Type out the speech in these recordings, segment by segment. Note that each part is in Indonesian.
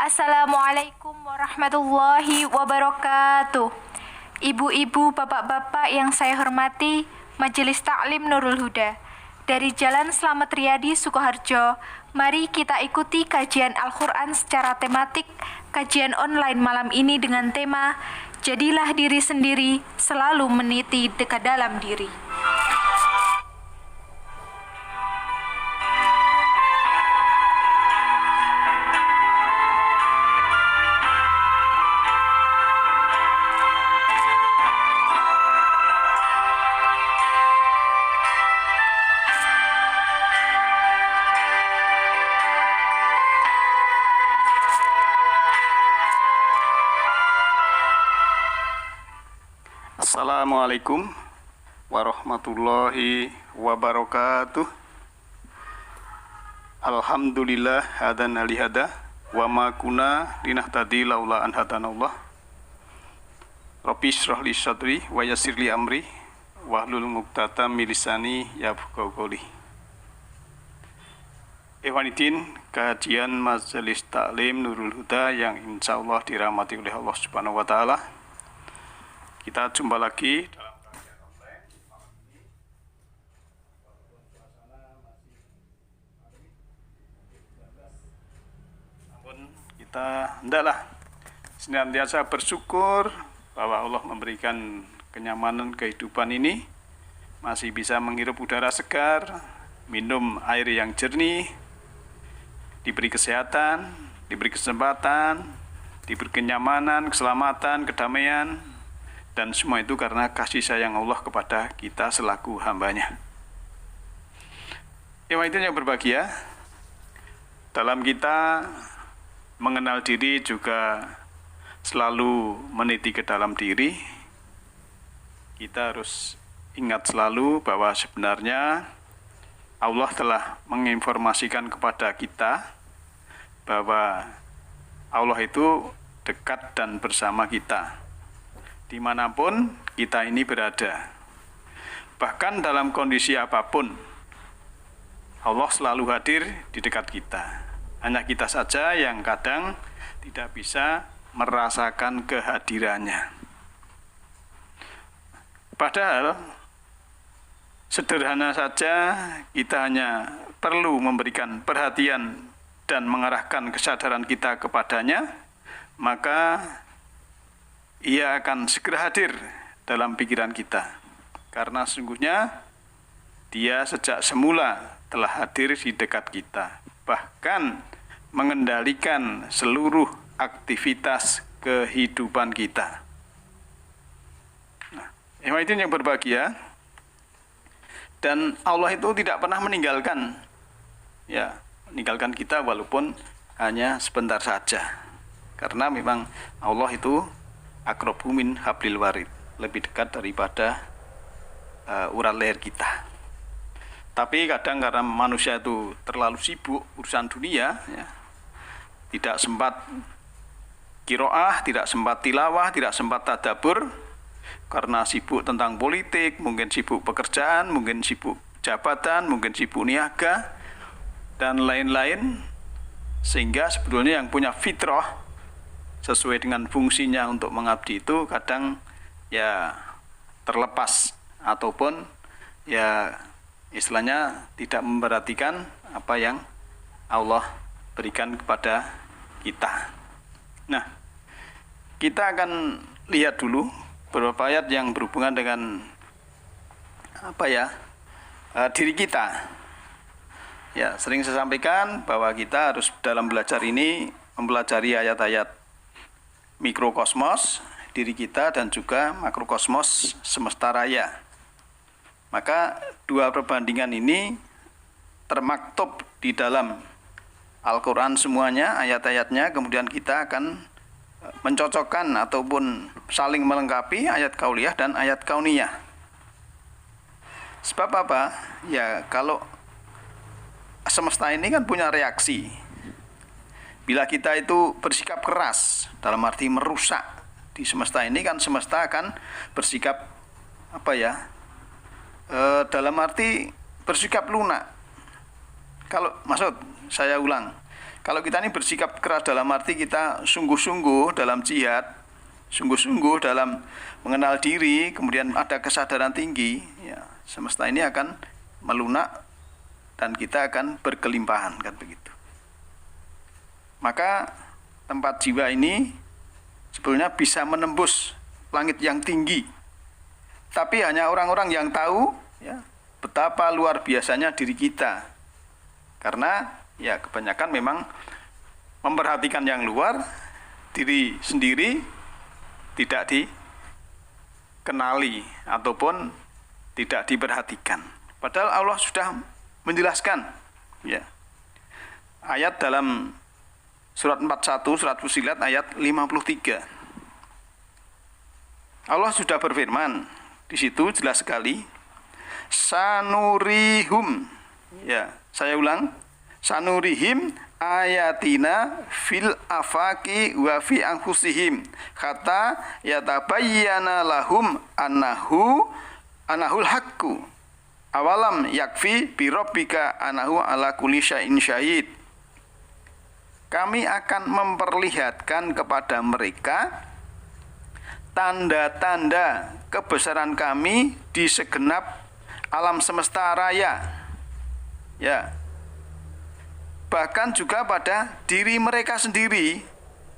Assalamualaikum warahmatullahi wabarakatuh. Ibu-ibu, bapak-bapak yang saya hormati, Majelis Taklim Nurul Huda. Dari Jalan Slamet Riyadi, Sukoharjo, mari kita ikuti kajian Al-Quran secara tematik. Kajian online malam ini dengan tema Jadilah Diri Sendiri, Selalu Meniti Dekat Dalam Diri. Assalamualaikum warahmatullahi wabarakatuh. Alhamdulillah hadana lihada wa ma kunna linahtadi laula an hadanallah. Rabbi shrah li sadri wa yassir li amri wahlul 'uqdatam min lisani yafqahu qawli. Ikhwanidin, kajian Majelis Taklim Nurul Huda yang insyaallah dirahmati oleh Allah Subhanahu wa taala. Kita jumpa lagi dalam kajian online malam ini. Walaupun suasana masih namun kita hendaklah senantiasa bersyukur bahwa Allah memberikan kenyamanan kehidupan ini, masih bisa menghirup udara segar, minum air yang jernih, diberi kesehatan, diberi kesempatan, diberi kenyamanan, keselamatan, kedamaian. Dan semua itu karena kasih sayang Allah kepada kita selaku hambanya. Itu yang berbahagia, dalam kita mengenal diri juga selalu meniti ke dalam diri. Kita harus ingat selalu bahwa sebenarnya Allah telah menginformasikan kepada kita bahwa Allah itu dekat dan bersama kita dimanapun kita ini berada. Bahkan dalam kondisi apapun, Allah selalu hadir di dekat kita. Hanya kita saja yang kadang tidak bisa merasakan kehadirannya. Padahal sederhana saja, kita hanya perlu memberikan perhatian dan mengarahkan kesadaran kita kepadanya, maka Ia akan segera hadir dalam pikiran kita. Karena sesungguhnya Dia sejak semula telah hadir di dekat kita, bahkan mengendalikan seluruh aktivitas kehidupan kita. Nah, itu yang berbahagia. Dan Allah itu tidak pernah meninggalkan kita walaupun hanya sebentar saja. Karena memang Allah itu aqrabu min hablil warid, lebih dekat daripada urat leher kita. Tapi kadang karena manusia itu terlalu sibuk urusan dunia, tidak sempat qiraah, tidak sempat tilawah, tidak sempat tadabbur, karena sibuk tentang politik, mungkin sibuk pekerjaan, mungkin sibuk jabatan, mungkin sibuk niaga, dan lain-lain, sehingga sebetulnya yang punya fitrah sesuai dengan fungsinya untuk mengabdi itu kadang terlepas ataupun istilahnya tidak memperhatikan apa yang Allah berikan kepada kita. Nah, kita akan lihat dulu beberapa ayat yang berhubungan dengan diri kita. Sering saya sampaikan bahwa kita harus dalam belajar ini mempelajari ayat-ayat mikrokosmos diri kita dan juga makrokosmos semesta raya. Maka dua perbandingan ini termaktub di dalam Al-Quran semuanya, ayat-ayatnya. Kemudian kita akan mencocokkan ataupun saling melengkapi ayat kauliyah dan ayat kauniyah. Sebab apa? Kalau semesta ini kan punya reaksi. Bila kita itu bersikap keras, dalam arti merusak di semesta ini, kan semesta akan bersikap dalam arti bersikap lunak. Kalau saya ulang, Kalau kita ini bersikap keras dalam arti kita sungguh-sungguh dalam jihad, sungguh-sungguh dalam mengenal diri, kemudian ada kesadaran tinggi, ya, semesta ini akan melunak dan kita akan berkelimpahan, kan begitu. Maka tempat jiwa ini sebetulnya bisa menembus langit yang tinggi. Tapi hanya orang-orang yang tahu, ya, betapa luar biasanya diri kita. Karena ya kebanyakan memang memperhatikan yang luar, diri sendiri tidak dikenali ataupun tidak diperhatikan. Padahal Allah sudah menjelaskan, ya. Ayat dalam surat 41, surat Fussilat ayat 53. Allah sudah berfirman, di situ jelas sekali, sanurihum, ya, saya ulang, sanurihim ayatina fil afaki wa fi anfusihim kata yatabayyana lahum anahul haqqu awalam yakfi bi rabbika anahu ala kulli syai'in syahid. Kami akan memperlihatkan kepada mereka tanda-tanda kebesaran kami di segenap alam semesta raya, ya, bahkan juga pada diri mereka sendiri,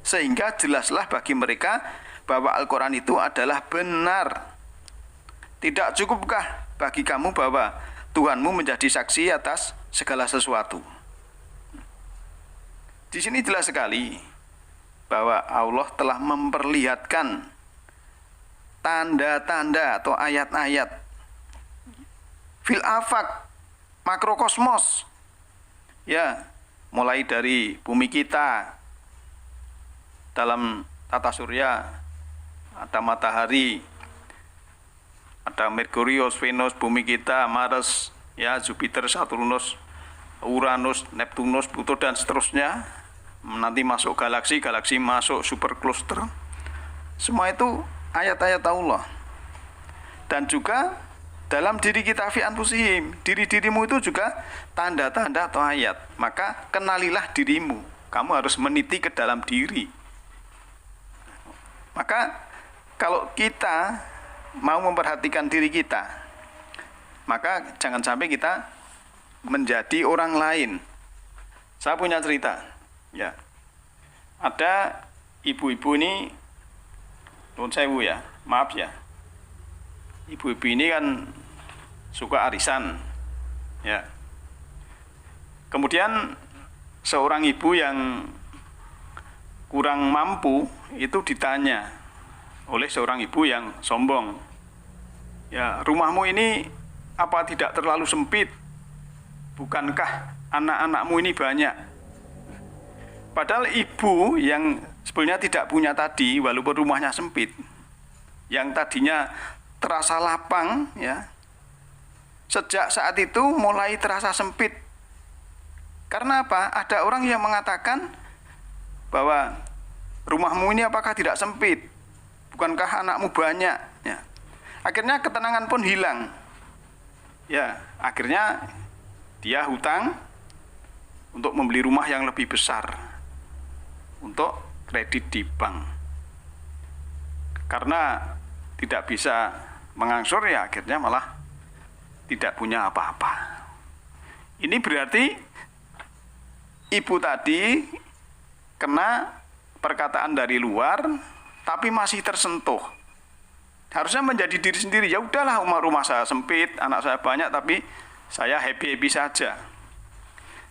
sehingga jelaslah bagi mereka bahwa Al-Quran itu adalah benar. Tidak cukupkah bagi kamu bahwa Tuhanmu menjadi saksi atas segala sesuatu? Di sini jelas sekali bahwa Allah telah memperlihatkan tanda-tanda atau ayat-ayat fil afak, makrokosmos, ya, mulai dari bumi kita, dalam tata surya ada matahari, ada Merkurius, Venus, bumi kita, Mars, ya, Jupiter, Saturnus, Uranus, Neptunus, Pluto, dan seterusnya. Nanti masuk galaksi, galaksi masuk super cluster. Semua itu ayat-ayat Allah. Dan juga dalam diri kita fi anfusihim, diri-dirimu itu juga tanda-tanda atau ayat. Maka kenalilah dirimu. Kamu harus meniti ke dalam diri. Maka kalau kita mau memperhatikan diri kita, maka jangan sampai kita menjadi orang lain. Saya punya cerita, ya. Ada ibu-ibu ini, nuwun sewu ya, maaf ya. Ibu-ibu ini kan suka arisan, ya. Kemudian seorang ibu yang kurang mampu itu ditanya oleh seorang ibu yang sombong, ya, rumahmu ini apa tidak terlalu sempit? Bukankah anak-anakmu ini banyak? Padahal ibu yang sebenarnya tidak punya tadi, walaupun rumahnya sempit, yang tadinya terasa lapang, ya, sejak saat itu mulai terasa sempit. Karena apa? Ada orang yang mengatakan bahwa rumahmu ini apakah tidak sempit? Bukankah anakmu banyak? Ya. Akhirnya ketenangan pun hilang. Ya, akhirnya dia hutang untuk membeli rumah yang lebih besar, untuk kredit di bank. Karena tidak bisa mengangsur, ya akhirnya malah tidak punya apa-apa. Ini berarti ibu tadi kena perkataan dari luar, tapi masih tersentuh. Harusnya menjadi diri sendiri. Ya udahlah, rumah saya sempit, anak saya banyak, tapi saya happy-happy saja.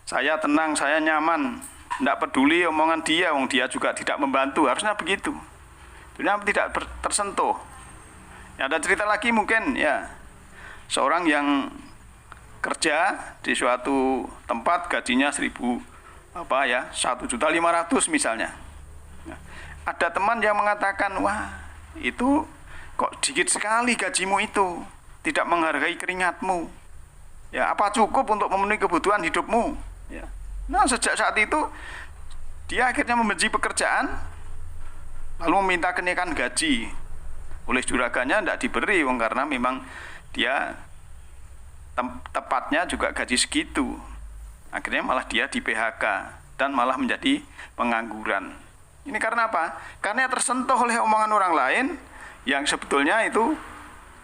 Saya tenang, saya nyaman. Tidak peduli omongan dia, dia juga tidak membantu. Harusnya begitu. Sebenarnya tidak tersentuh. Ya, ada cerita lagi mungkin, ya. Seorang yang kerja di suatu tempat, gajinya 1.500.000 misalnya. Ada teman yang mengatakan, wah, itu kok dikit sekali gajimu itu, tidak menghargai keringatmu. Ya, apa cukup untuk memenuhi kebutuhan hidupmu? Ya. Nah, sejak saat itu dia akhirnya membenci pekerjaan, lalu meminta kenaikan gaji. Oleh juragannya tidak diberi, karena memang dia tepatnya juga gaji segitu. Akhirnya malah dia di PHK dan malah menjadi pengangguran. Ini karena apa? Karena tersentuh oleh omongan orang lain yang sebetulnya itu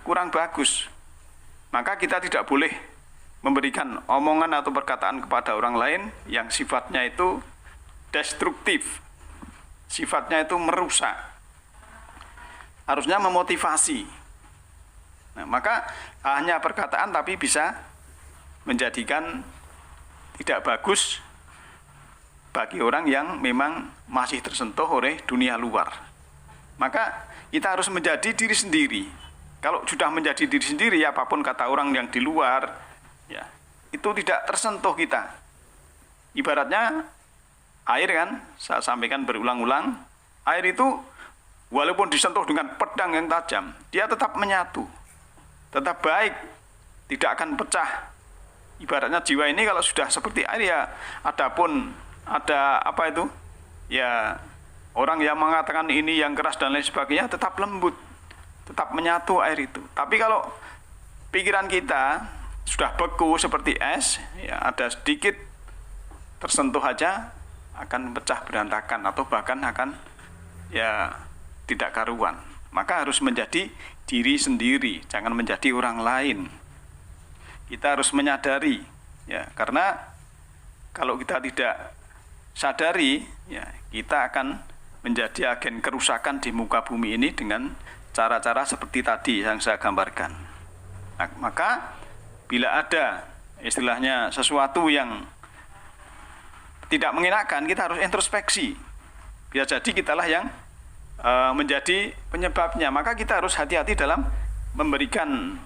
kurang bagus. Maka kita tidak boleh memberikan omongan atau perkataan kepada orang lain yang sifatnya itu destruktif, sifatnya itu merusak. Harusnya memotivasi. Nah, maka hanya perkataan tapi bisa menjadikan tidak bagus bagi orang yang memang masih tersentuh oleh dunia luar. Maka kita harus menjadi diri sendiri. Kalau sudah menjadi diri sendiri, apapun kata orang yang di luar, ya, itu tidak tersentuh kita. Ibaratnya air kan, saya sampaikan berulang-ulang, air itu walaupun disentuh dengan pedang yang tajam, dia tetap menyatu, tetap baik, tidak akan pecah. Ibaratnya jiwa ini kalau sudah seperti air, ya adapun ada apa itu, ya orang yang mengatakan ini yang keras dan lain sebagainya, tetap lembut, tetap menyatu air itu. Tapi kalau pikiran kita sudah beku seperti es, ya ada sedikit tersentuh aja akan pecah berantakan atau bahkan akan ya tidak karuan. Maka harus menjadi diri sendiri, jangan menjadi orang lain. Kita harus menyadari, ya, karena kalau kita tidak sadari, ya kita akan menjadi agen kerusakan di muka bumi ini dengan cara-cara seperti tadi yang saya gambarkan. Nah, maka bila ada istilahnya sesuatu yang tidak mengenakan, kita harus introspeksi. Bisa jadi kitalah yang menjadi penyebabnya. Maka kita harus hati-hati dalam memberikan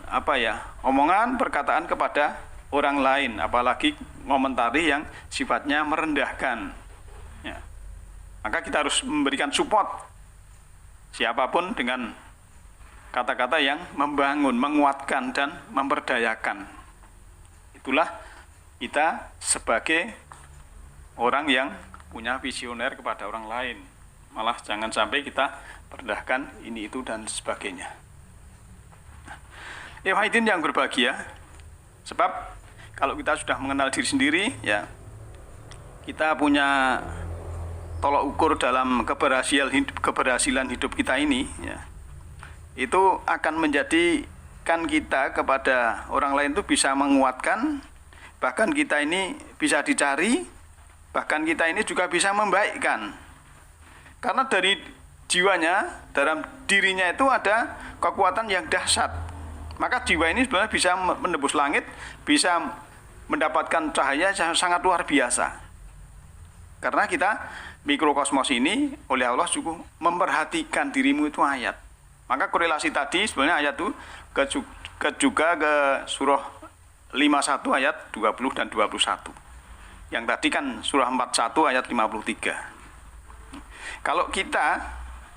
omongan, perkataan kepada orang lain, apalagi ngomentari yang sifatnya merendahkan. Ya. Maka kita harus memberikan support siapapun dengan kata-kata yang membangun, menguatkan, dan memberdayakan. Itulah kita sebagai orang yang punya visioner kepada orang lain. Malah jangan sampai kita merendahkan ini, itu, dan sebagainya. Hadirin yang berbahagia, sebab kalau kita sudah mengenal diri sendiri, ya kita punya tolok ukur dalam keberhasilan hidup kita ini, ya, itu akan menjadikan kita kepada orang lain itu bisa menguatkan, bahkan kita ini bisa dicari, bahkan kita ini juga bisa membaikkan. Karena dari jiwanya, dalam dirinya itu ada kekuatan yang dahsyat. Maka jiwa ini sebenarnya bisa menembus langit, bisa mendapatkan cahaya yang sangat luar biasa. Karena kita mikrokosmos ini oleh Allah cukup memperhatikan dirimu itu ayat. Maka korelasi tadi sebenarnya ayat itu juga ke surah 51 ayat 20 dan 21. Yang tadi kan surah 41 ayat 53. Kalau kita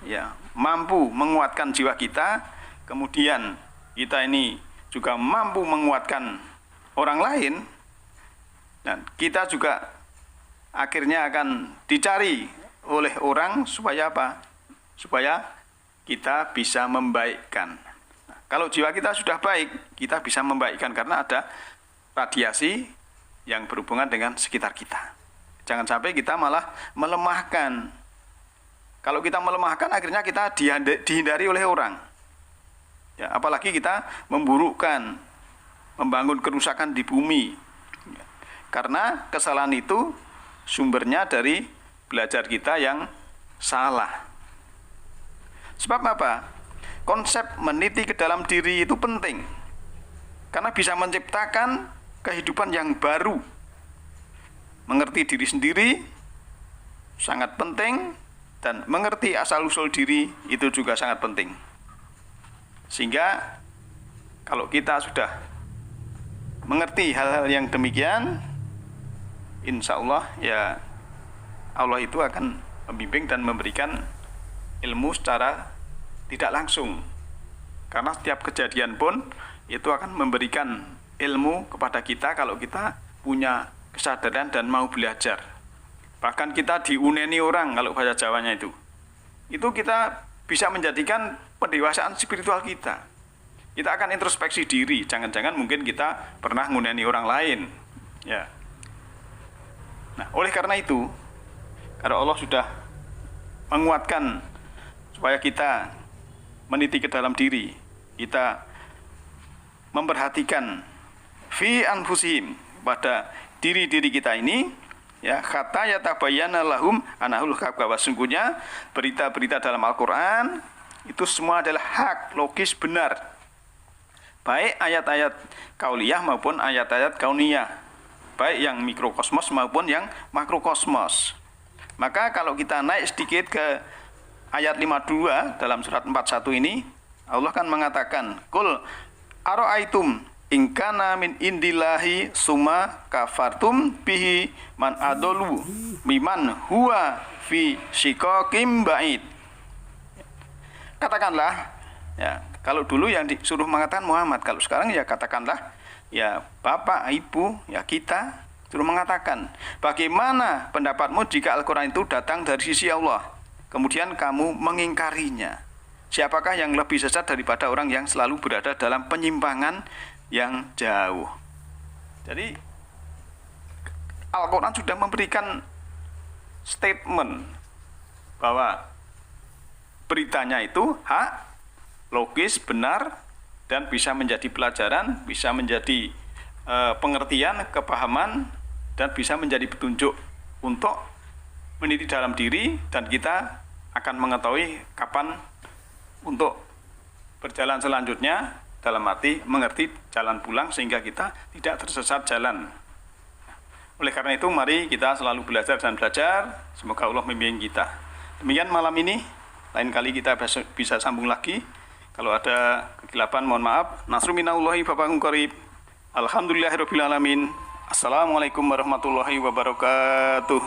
ya mampu menguatkan jiwa kita, kemudian kita ini juga mampu menguatkan orang lain, dan kita juga akhirnya akan dicari oleh orang supaya apa? Supaya kita bisa membaikkan. Nah, kalau jiwa kita sudah baik, kita bisa membaikkan karena ada radiasi yang berhubungan dengan sekitar kita. Jangan sampai kita malah melemahkan. Kalau kita melemahkan, akhirnya kita dihindari oleh orang. Ya, apalagi kita memburukkan, membangun kerusakan di bumi. Karena kesalahan itu sumbernya dari belajar kita yang salah. Sebab apa? Konsep meniti ke dalam diri itu penting. Karena bisa menciptakan kehidupan yang baru. Mengerti diri sendiri sangat penting, dan mengerti asal-usul diri itu juga sangat penting. Sehingga kalau kita sudah mengerti hal-hal yang demikian, insya Allah ya Allah itu akan membimbing dan memberikan ilmu secara tidak langsung. Karena setiap kejadian pun itu akan memberikan ilmu kepada kita kalau kita punya kesadaran dan mau belajar. Bahkan kita diuneni orang, kalau bahasa Jawanya itu kita bisa menjadikan pendewasaan spiritual kita. Kita akan introspeksi diri, jangan-jangan mungkin kita pernah nguneni orang lain. Ya. Nah, oleh karena itu, Karena Allah sudah menguatkan supaya kita meniti ke dalam diri, kita memperhatikan fi anfusihim, pada diri-diri kita ini, ya, kata yatabayyana lahum anahul haq, bahwa sungguhnya berita-berita dalam Al-Quran itu semua adalah hak, logis, benar, baik ayat-ayat kauliyah maupun ayat-ayat kauniyah, baik yang mikrokosmos maupun yang makrokosmos. Maka kalau kita naik sedikit ke ayat 52 dalam surat 41 ini, Allah kan mengatakan, Qul aro'aitum in kana min indillahi summa kafartum bihi man adolu miman huwa fi shiqaqim ba'id. Katakanlah, ya, kalau dulu yang disuruh mengatakan Muhammad, kalau sekarang ya katakanlah, ya Bapak, Ibu, ya kita suruh mengatakan, bagaimana pendapatmu jika Al-Quran itu datang dari sisi Allah, kemudian kamu mengingkarinya? Siapakah yang lebih sesat daripada orang yang selalu berada dalam penyimpangan yang jauh? Jadi Al-Quran sudah memberikan statement bahwa beritanya itu hak, logis, benar, dan bisa menjadi pelajaran, bisa menjadi pengertian, kepahaman, dan bisa menjadi petunjuk untuk meniti dalam diri, dan kita akan mengetahui kapan untuk berjalan selanjutnya, dalam arti mengerti jalan pulang sehingga kita tidak tersesat jalan. Oleh karena itu mari kita selalu belajar dan belajar, semoga Allah membimbing kita. Demikian malam ini, lain kali kita bisa sambung lagi. Kalau ada kekilapan mohon maaf. Nasrun minallahi wa fathun qarib. Alhamdulillahirabbil alamin. Assalamualaikum warahmatullahi wabarakatuh.